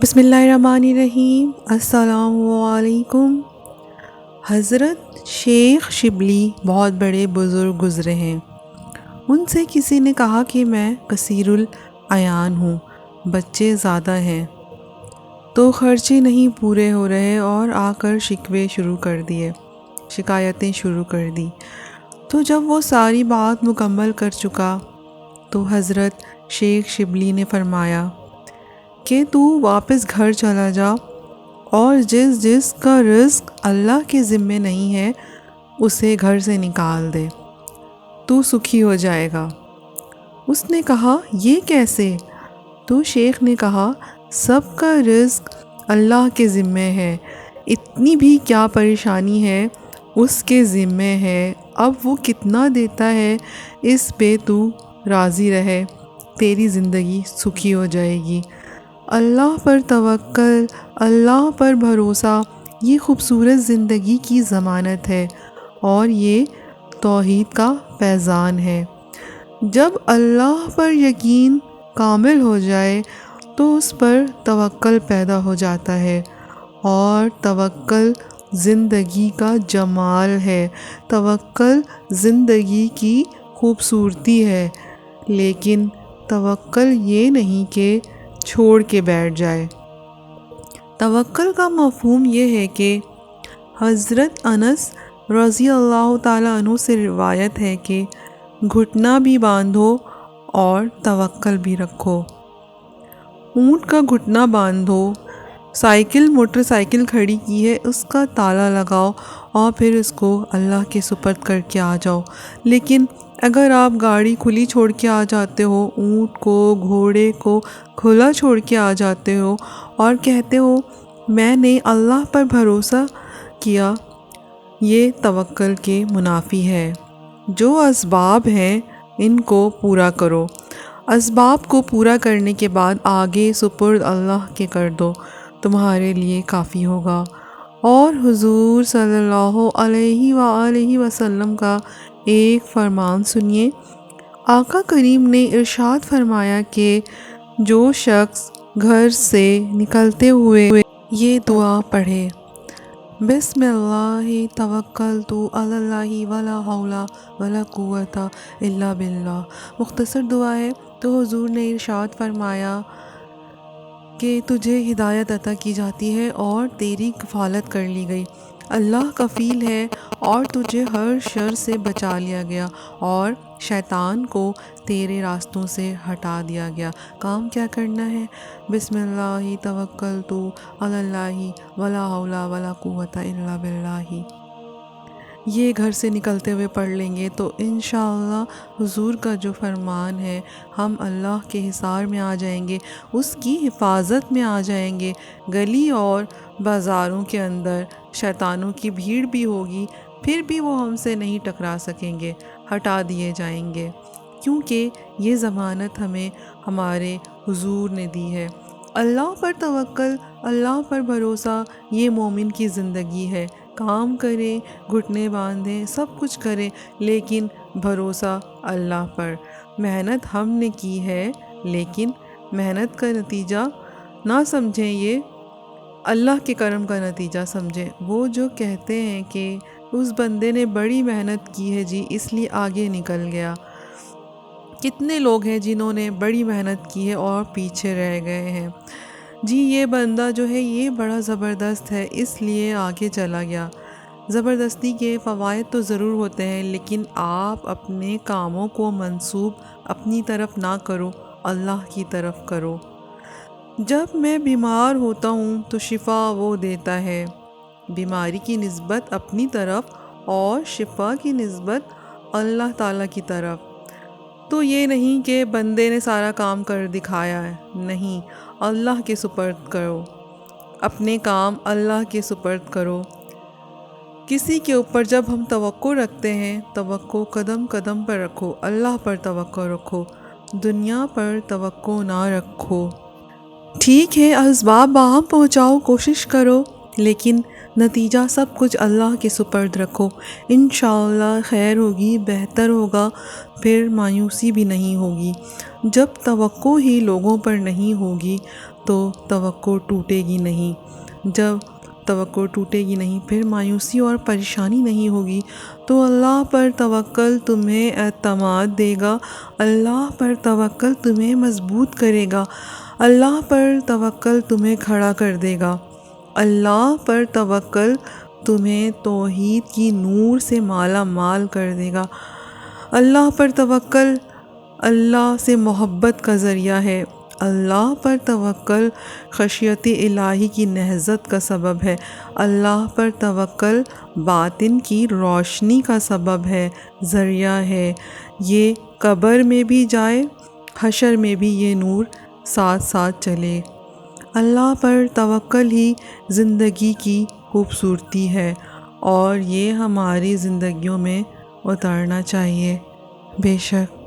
بسم اللہ الرحمن الرحیم۔ السلام علیکم۔ حضرت شیخ شبلی بہت بڑے بزرگ گزرے ہیں۔ ان سے کسی نے کہا کہ میں کثیر العیان ہوں، بچے زیادہ ہیں تو خرچے نہیں پورے ہو رہے، اور آ کر شکایتیں شروع کر دی۔ تو جب وہ ساری بات مکمل کر چکا تو حضرت شیخ شبلی نے فرمایا کہ تو واپس گھر چلا جا، اور جس جس کا رزق اللہ کے ذمے نہیں ہے اسے گھر سے نکال دے، تو سکھی ہو جائے گا۔ اس نے کہا یہ کیسے؟ تو شیخ نے کہا سب کا رزق اللہ کے ذمے ہے، اتنی بھی کیا پریشانی ہے، اس کے ذمے ہے، اب وہ کتنا دیتا ہے اس پہ تو راضی رہے، تیری زندگی سکھی ہو جائے گی۔ اللہ پر توکل، اللہ پر بھروسہ، یہ خوبصورت زندگی کی ضمانت ہے، اور یہ توحید کا فیضان ہے۔ جب اللہ پر یقین کامل ہو جائے تو اس پر توکل پیدا ہو جاتا ہے، اور توکل زندگی کا جمال ہے، توکل زندگی کی خوبصورتی ہے۔ لیکن توکل یہ نہیں کہ چھوڑ کے بیٹھ جائے۔ توکل کا مفہوم یہ ہے کہ حضرت انس رضی اللہ تعالیٰ عنہ سے روایت ہے کہ گھٹنا بھی باندھو اور توکل بھی رکھو۔ اونٹ کا گھٹنا باندھو، موٹر سائیکل کھڑی کی ہے، اس کا تالا لگاؤ اور پھر اس کو اللہ کے سپرد کر کے آ جاؤ۔ لیکن اگر آپ گاڑی کھلی چھوڑ کے آ جاتے ہو، اونٹ کو، گھوڑے کو کھلا چھوڑ کے آ جاتے ہو اور کہتے ہو میں نے اللہ پر بھروسہ کیا، یہ توکل کے منافی ہے۔ جو اسباب ہیں ان کو پورا کرو، اسباب کو پورا کرنے کے بعد آگے سپرد اللہ کے کر دو، تمہارے لیے کافی ہوگا۔ اور حضور صلی اللہ علیہ وآلہ وسلم کا ایک فرمان سنیے۔ آقا کریم نے ارشاد فرمایا کہ جو شخص گھر سے نکلتے ہوئے یہ دعا پڑھے، بسم اللہ توکلت علی اللہ ولا حول ولا قوت الا باللہ، مختصر دعا ہے، تو حضور نے ارشاد فرمایا کہ تجھے ہدایت عطا کی جاتی ہے اور تیری کفالت کر لی گئی، اللہ کفیل ہے، اور تجھے ہر شر سے بچا لیا گیا، اور شیطان کو تیرے راستوں سے ہٹا دیا گیا۔ کام کیا کرنا ہے؟ بسم اللہ توکلت علی اللہ ولا حول ولا قوت الا باللہ، یہ گھر سے نکلتے ہوئے پڑھ لیں گے تو انشاءاللہ حضور کا جو فرمان ہے ہم اللہ کے حصار میں آ جائیں گے، اس کی حفاظت میں آ جائیں گے۔ گلی اور بازاروں کے اندر شیطانوں کی بھیڑ بھی ہوگی، پھر بھی وہ ہم سے نہیں ٹکرا سکیں گے، ہٹا دیے جائیں گے، کیونکہ یہ ضمانت ہمیں ہمارے حضور نے دی ہے۔ اللہ پر توکل، اللہ پر بھروسہ، یہ مومن کی زندگی ہے۔ کام کریں، گھٹنے باندھیں، سب کچھ کریں، لیکن بھروسہ اللہ پر۔ محنت ہم نے کی ہے، لیکن محنت کا نتیجہ نہ سمجھیں، یہ اللہ کے کرم کا نتیجہ سمجھیں۔ وہ جو کہتے ہیں کہ اس بندے نے بڑی محنت کی ہے جی اس لیے آگے نکل گیا، کتنے لوگ ہیں جنہوں نے بڑی محنت کی ہے اور پیچھے رہ گئے ہیں، جی یہ بندہ جو ہے یہ بڑا زبردست ہے اس لیے آگے چلا گیا۔ زبردستی کے فوائد تو ضرور ہوتے ہیں، لیکن آپ اپنے کاموں کو منسوب اپنی طرف نہ کرو، اللہ کی طرف کرو۔ جب میں بیمار ہوتا ہوں تو شفا وہ دیتا ہے، بیماری کی نسبت اپنی طرف اور شفا کی نسبت اللہ تعالیٰ کی طرف۔ تو یہ نہیں کہ بندے نے سارا کام کر دکھایا ہے، نہیں، اللہ کے سپرد کرو، اپنے کام اللہ کے سپرد کرو۔ کسی کے اوپر جب ہم توقع رکھتے ہیں، توقع قدم قدم پر رکھو، اللہ پر توقع رکھو، دنیا پر توقع نہ رکھو۔ ٹھیک ہے اسباب باہم پہنچاؤ، کوشش کرو، لیکن نتیجہ سب کچھ اللہ کے سپرد رکھو، انشاءاللہ خیر ہوگی، بہتر ہوگا، پھر مایوسی بھی نہیں ہوگی۔ جب توقع ہی لوگوں پر نہیں ہوگی تو توقع ٹوٹے گی نہیں۔ جب توقع ٹوٹے گی نہیں، پھر مایوسی اور پریشانی نہیں ہوگی، تو اللہ پر توکل تمہیں اعتماد دے گا، اللہ پر توکل تمہیں مضبوط کرے گا، اللہ پر توکل تمہیں کھڑا کر دے گا، اللہ پر توکل تمہیں توحید کی نور سے مالا مال کر دے گا۔ اللہ پر توکل اللہ سے محبت کا ذریعہ ہے، اللہ پر توکل خشیت الہی کی نہضت کا سبب ہے، اللہ پر توکل باطن کی روشنی کا سبب ہے، ذریعہ ہے۔ یہ قبر میں بھی جائے، حشر میں بھی یہ نور ساتھ ساتھ چلے۔ اللہ پر توکل ہی زندگی کی خوبصورتی ہے، اور یہ ہماری زندگیوں میں اتارنا چاہیے۔ بے شک